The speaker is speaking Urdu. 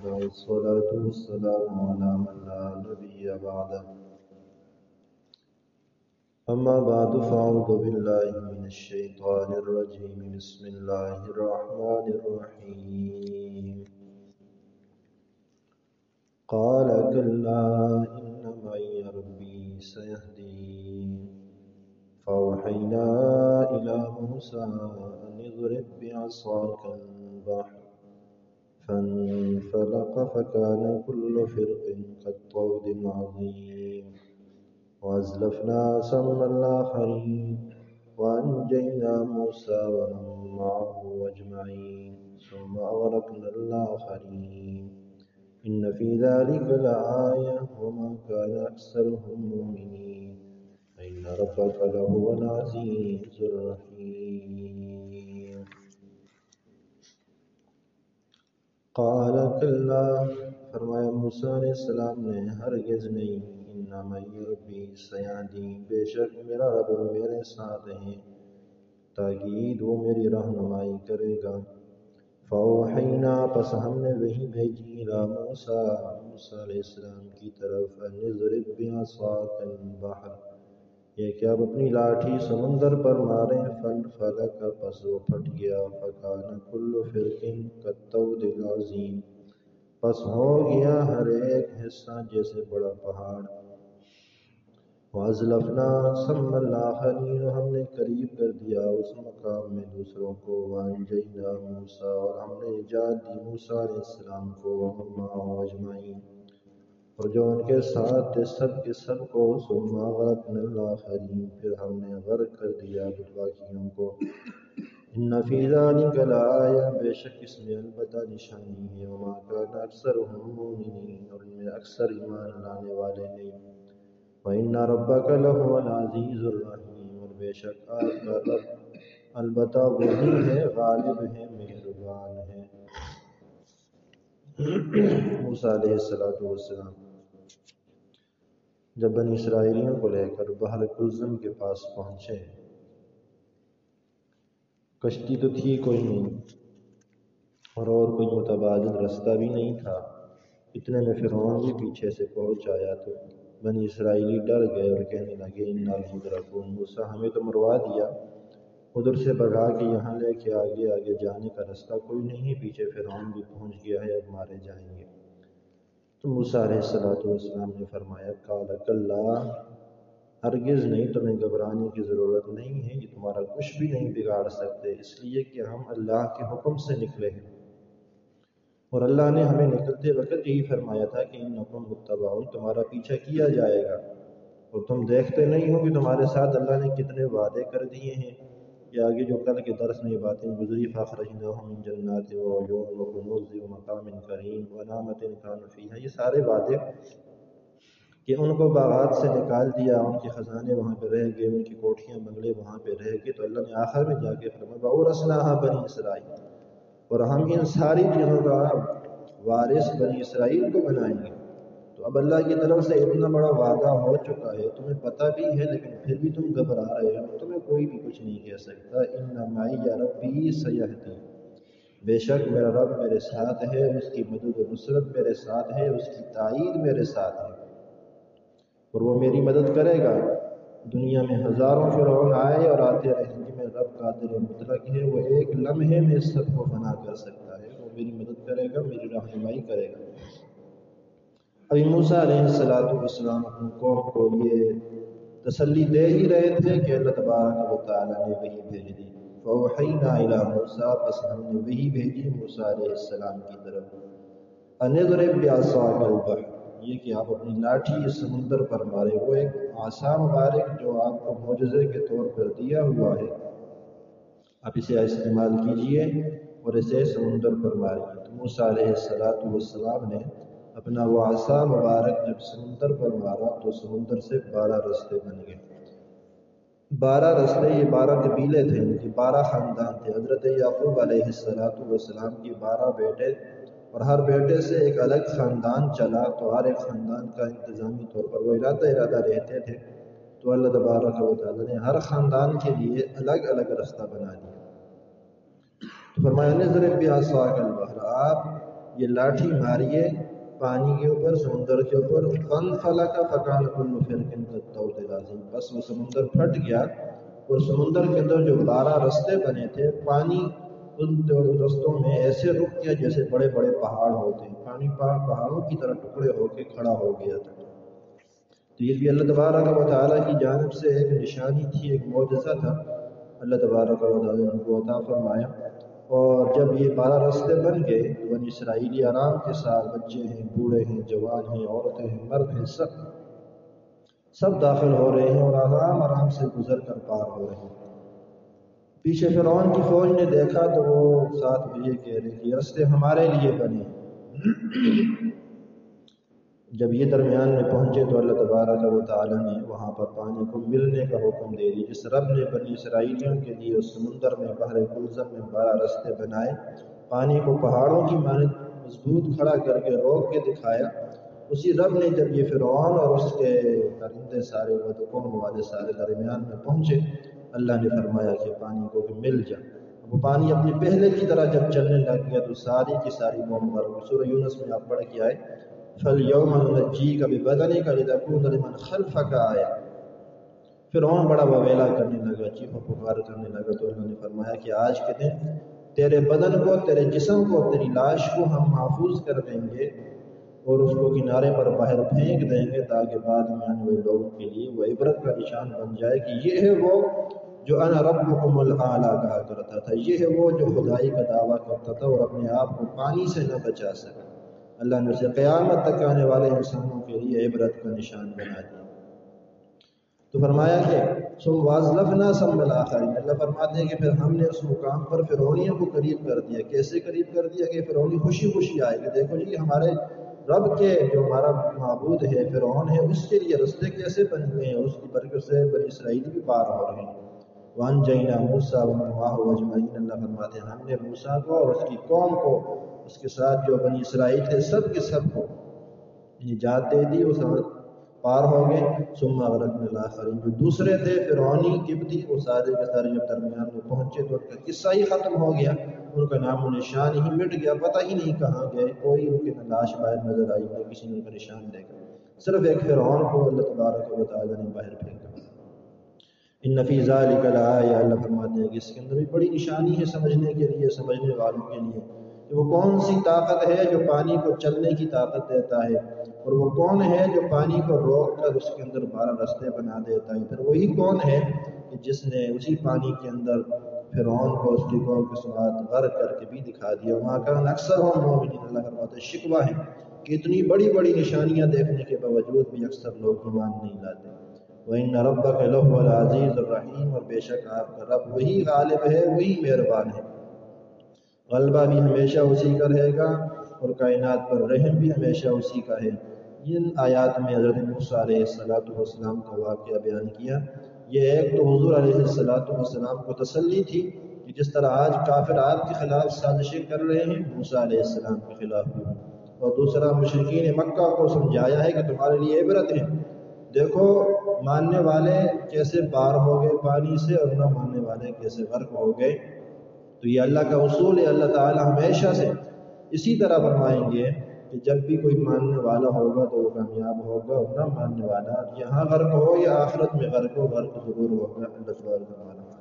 والصلاة والسلام على من لا نبي بعده. أما بعد فأعوذ بالله من الشيطان الرجيم. بسم الله الرحمن الرحيم. قال كلا إن معي ربي سيهدين. فأوحينا إلى موسى أن اضرب بعصاك البحر فانفلق فكان كل فرق كالطود العظيم. وأزلفنا ثم الآخرين وأنجينا موسى ومن معه أجمعين ثم أغرقنا الآخرين. إن في ذلك لآية وما كان أكثرهم مؤمنين وإن ربك لهو العزيز الرحيم. قال کلا، فرمایا موسیٰ علیہ السلام نے ہرگز نہیں، انما ربی سیہدین، بے شک میرا رب میرے ساتھ ہے، تاکید وہ میری رہنمائی کرے گا۔ فَأَوْحَيْنَا، پس ہم نے وحی بھیجی، اِلیٰ موسیٰ، موسیٰ علیہ السلام کی طرف، أَنِ اضْرِب بِعَصَاكَ الْبَحْرَ، یہ کہ آپ اپنی لاٹھی سمندر پر ماریں، فانفلق، پس وہ پھٹ گیا، فَكَانَ كُلُّ فِرْقٍ كَالطَّوْدِ الْعَظِيمِ، پس ہو گیا ہر ایک حصہ جیسے بڑا پہاڑ۔ وَأَزْلَفْنَا ثَمَّ الْآخَرِينَ، ہم نے قریب کر دیا اس مقام میں دوسروں کو، وَأَنجَيْنَا مُوسَىٰ، اور ہم نے نجات دی موسیٰ علیہ السلام کو، وَمَن مَّعَهُ أَجْمَعِينَ، اور جو ان کے ساتھ تھے سب کے سب کو، ثُمَّ أَغْرَقْنَا الْآخَرِينَ، پھر ہم نے غرق کر دیا باقیوں کو۔ إِنَّ فِي ذَلِكَ لَآيَةً، بے شک اس میں البتہ نشانی ہے، وَمَا كَانَ أَكْثَرُهُم مُّؤْمِنِينَ، اور ان میں اکثر ایمان لانے والے نہیں۔ وَإِنَّ رَبَّكَ لَهُوَ الْعَزِيزُ الرَّحِيمُ، اور بے شک آپ کا رب البتہ وہی ہے، غالب ہے، مہربان ہے۔ موسیٰ علیہ السلام جب بنی اسرائیلیوں کو لے کر بحر کلزم کے پاس پہنچے، کشتی تو تھی کوئی نہیں اور کوئی متبادل رستہ بھی نہیں تھا، اتنے میں فرعون بھی پیچھے سے پہنچ آیا تو بنی اسرائیلی ڈر گئے اور کہنے لگے اِنَّا لَمُدْرَکُونَ، موسیٰ ہمیں تو مروا دیا، ادھر سے بھگا کے یہاں لے کے آگے جانے کا رستہ کوئی نہیں، پیچھے فرعون بھی پہنچ گیا ہے، اب مارے جائیں گے۔ تو موسیٰ علیہ السلام نے فرمایا قال کلا، ہرگز نہیں، تمہیں گھبرانے کی ضرورت نہیں ہے، یہ تمہارا کچھ بھی نہیں بگاڑ سکتے، اس لیے کہ ہم اللہ کے حکم سے نکلے ہیں، اور اللہ نے ہمیں نکلتے وقت یہی فرمایا تھا کہ انکم متبعون، تمہارا پیچھا کیا جائے گا، اور تم دیکھتے نہیں ہو کہ تمہارے ساتھ اللہ نے کتنے وعدے کر دیے ہیں۔ یہ آگے جو کل کے درس میں باتیں گزری، فَأَخْرَجْنَاهُم مِّن جَنَّاتٍ وَعُيُونٍ وَكُنُوزٍ وَمَقَامٍ كَرِيمٍ وَنَعْمَةٍ كَانُوا فِيهَا، یہ سارے وعدے کہ ان کو باغات سے نکال دیا، ان کے خزانے وہاں پہ رہ گئے، ان کی کوٹھیاں بنگلے وہاں پہ رہ گئے، تو اللہ نے آخر میں جا کے فرمایا وَأَوْرَثْنَاهَا بَنِي إِسْرَائِيلَ، اور ہم ان ساری چیزوں کا وارث بنی اسرائیل کو بنائیں گے۔ تو اب اللہ کی طرف سے اتنا بڑا وعدہ ہو چکا ہے، تمہیں پتہ بھی ہے، لیکن پھر بھی تم گھبرا رہے ہو، تمہیں کوئی بھی کچھ نہیں کہہ سکتا۔ اِنَّ مَعِیَ رَبِّی سَیَہْدِینِ، بے شک میرا رب میرے ساتھ ہے، اس کی مدد و نصرت میرے ساتھ ہے، اس کی تائید میرے ساتھ ہے، اور وہ میری مدد کرے گا۔ دنیا میں ہزاروں فرعون آئے اور آتے رہیں گے، میرا رب قادر مطلق ہے، وہ ایک لمحے میں سب کو فنا کر سکتا ہے، وہ میری مدد کرے گا، میری رہنمائی کرے گا۔ ابھی موسیٰ علیہ السلام اپنی قوم کو یہ تسلی دے ہی رہے تھے کہ اللہ تبارک و تعالیٰ نے وحی بھیج دی۔ فَأَوْحَيْنَا إِلَىٰ مُوسَىٰ، پس ہم نے وحی بھیجی موسیٰ علیہ السلام کی طرف، أَنِ اضْرِب بِعَصَاكَ الْبَحْرَ، یہ کہ آپ اپنی لاٹھی اس سمندر پر مارے، وہ ایک عصا مبارک جو آپ کو معجزے کے طور پر دیا ہوا ہے، آپ اسے استعمال کیجئے اور اسے سمندر پر ماریے۔ تو موسیٰ علیہ السلام نے اپنا وہ عصا مبارک جب سمندر پر مارا تو سمندر سے 12 رستے بن گئے۔ 12 رستے، یہ 12 قبیلے تھے، ان کے 12 خاندان تھے۔ حضرت یعقوب علیہ السلام کی 12 بیٹے، اور ہر بیٹے سے ایک الگ خاندان چلا، تو ہر ایک خاندان کا انتظامی طور پر وہ ارادہ رہتے تھے، تو اللہ تبارک و تعالیٰ نے ہر خاندان کے لیے الگ الگ رستہ بنا دیا۔ تو فرمایا نضرب بعصاک البحر، آپ یہ لاٹھی ماریے پانی کے اوپر، سمندر کے اوپر، فانفلق فکان کل فرق کالطود العظیم، بس وہ سمندر پھٹ گیا اور سمندر کے اندر جو 12 رستے بنے تھے، پانی ان رستوں میں ایسے رک گیا جیسے بڑے بڑے پہاڑ ہوتے ہیں، پانی پہاڑوں کی طرح ٹکڑے ہو کے کھڑا ہو گیا تھا۔ تو یہ بھی اللہ تبارک و تعالیٰ کی جانب سے ایک نشانی تھی، ایک معجزہ تھا، اللہ تبارک و تعالیٰ نے ان کو عطا فرمایا۔ اور جب یہ 12 رستے بن گئے تو بنی اسرائیلی آرام کے ساتھ، بچے ہیں، بوڑھے ہیں، جوان ہیں، عورتیں ہیں، مرد ہیں، سب داخل ہو رہے ہیں اور آرام آرام سے گزر کر پار ہو رہے ہیں۔ پیچھے فرعون کی فوج نے دیکھا تو وہ ساتھ یہ کہہ رہے کہ رستے ہمارے لیے بنے۔ جب یہ درمیان میں پہنچے تو اللہ تبارک و تعالیٰ نے وہاں پر پانی کو ملنے کا حکم دے دیا۔ جس رب نے بنی اسرائیلیوں کے لیے اس سمندر میں، بحر کلثم میں 12 رستے بنائے، پانی کو پہاڑوں کی مانند مضبوط کھڑا کر کے روک کے دکھایا، اسی رب نے جب یہ فرعون اور اس کے درندے سارے بدقوم والے سارے درمیان میں پہنچے، اللہ نے فرمایا کہ پانی کو کہ مل جا۔ وہ پانی اپنی پہلے کی طرح جب چلنے لگ گیا تو ساری کی ساری قوم غرق۔ سورہ یونس میں آپ پڑھ کے آئے فَالْيَوْمَ نُنَجِّيكَ بِبَدَنِكَ لِتَكُونَ لِمَنْ خَلْفَكَ آیَةً۔ فرعون بڑا وویلا کرنے لگا، چیخ و پکار کرنے لگا، تو اللہ نے فرمایا کہ آج کے دن تیرے بدن کو، تیرے جسم کو، تیری لاش کو ہم محفوظ کر دیں گے اور اس کو کنارے پر باہر پھینک دیں گے تاکہ بعد میں آنے والے لوگوں کے لیے وہ عبرت کا نشان بن جائے کہ یہ ہے وہ جو انا ربکم الاعلیٰ کہا کرتا تھا، یہ ہے وہ جو خدائی کا دعویٰ کرتا تھا اور اپنے آپ کو پانی سے نہ بچا سکا۔ اللہ نے اسے قیامت تک آنے والے انسانوں کے لیے عبرت کا نشان بنا دیا۔ تو فرمایا کہ ثم وَأَزْلَفْنَا ثَمَّ الْآخَرِينَ، اللہ فرماتے ہیں کہ پھر ہم نے اس مقام پر فرعونیوں کو قریب کر دیا۔ کیسے قریب کر دیا کہ فرعونی خوشی خوشی آئے کہ دیکھو جی ہمارے رب کے جو ہمارا معبود ہے فرعون ہے، اس کے لیے رستے کیسے بن گئے ہیں، اس کی برکت سے بنی اسرائیل بھی پار ہو رہے ہیں۔ وَأَنْجَيْنَا مُوسَىٰ وَمَنْ مَعَهُ أَجْمَعِينَ، اللہ فرماتے ہیں ہم نے موسیٰ کو اور اس کی قوم کو، اس کے ساتھ جو بنی اسرائیل تھے سب کے سب کو نجات دے دی، وہ سب پار ہو گئے۔ ثم اغرقنا الآخرین، جو دوسرے تھے فرعونی قبطی، وہ سارے کے سارے جب درمیان میں پہنچے تو ان کا قصہ ہی ختم ہو گیا، ان کا نام و نشان ہی مٹ گیا، پتہ ہی نہیں کہاں گئے، کوئی ان کی لاش باہر نظر آئی نہ کسی نے ان کا نشان دیکھا، صرف ایک فرعون کو اللہ تبارک و تعالیٰ نے باہر پھینکا۔ ان فی ذلک لآیہ، اللہ فرماتے ہیں کہ اس کے اندر بھی بڑی نشانی ہے سمجھنے کے لیے، سمجھنے والوں کے لیے، کہ وہ کون سی طاقت ہے جو پانی کو چلنے کی طاقت دیتا ہے، اور وہ کون ہے جو پانی کو روک کر اس کے اندر 12 رستے بنا دیتا ہے، پھر وہی کون ہے کہ جس نے اسی پانی کے اندر فرعون کو اس کی قوم کے ساتھ غرق کر کے بھی دکھا دیا۔ وہاں کان اکثرهم مومنین، اللہ فرماتے ہیں شکوہ ہے کہ اتنی بڑی بڑی نشانیاں دیکھنے کے باوجود بھی اکثر لوگ ایمان نہیں لاتے۔ وَإِنَّ رَبَّكَ لَهُوَ الْعَزِيزُ الرَّحِيمُ، اور بے شک آپ کا رب وہی غالب ہے، وہی مہربان ہے، غلبہ بھی ہمیشہ اسی کا رہے گا اور کائنات پر رحم بھی ہمیشہ اسی کا ہے۔ ان آیات میں حضرت موسیٰ علیہ السلام کا واقعہ بیان کیا۔ یہ ایک تو حضور علیہ السلام کو تسلی تھی کہ جس طرح آج کافر آپ کے خلاف سازشیں کر رہے ہیں، موسیٰ علیہ السلام کے خلاف بھی، اور دوسرا مشرکین مکہ کو سمجھایا ہے کہ تمہارے لیے عبرت ہے، دیکھو ماننے والے کیسے پار ہو گئے پانی سے اور نہ ماننے والے کیسے غرق ہو گئے۔ تو یہ اللہ کا اصول ہے، اللہ تعالیٰ ہمیشہ سے اسی طرح فرمائیں گے کہ جب بھی کوئی ماننے والا ہوگا تو وہ کامیاب ہوگا، اور نہ ماننے والا یہاں غرق ہو یا آخرت میں غرق ہو، غرق ضرور ہوگا۔ اللہ تعالیٰ